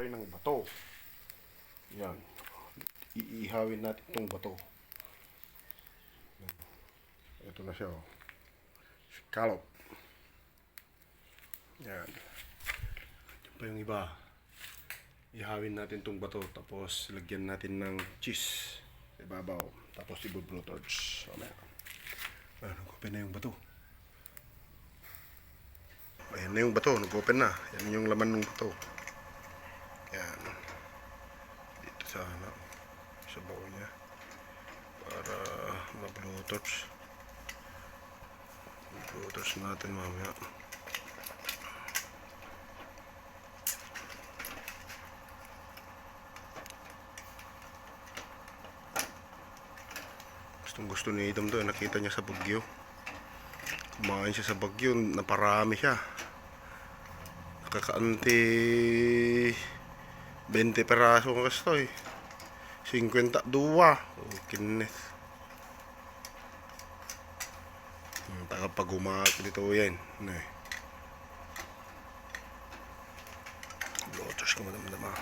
tayo ng bato. Yan. Iihawin natin itong bato. Ito na siya, oh. Scallop. Yan. Yan pa yung iba. Ihawin natin itong bato. Tapos lagyan natin ng cheese. Ibabaw. Tapos i-blue torch. Ayan, nag-open na yung bato. Ayan na yung bato, nag-open na. Yan yung laman ng bato. Yan. Dito sa bowl niya. Para ma-blue torch. Blue torch natin mamaya. Gusto ni Idom to, nakita niya sa Bagyo. Kumain siya sa Bagyo, naparami siya. Nakakaanti 20 peraso ng kasto eh. 52. Kinis. Tagapag-umak dito yan. Blotters ka madam-dama.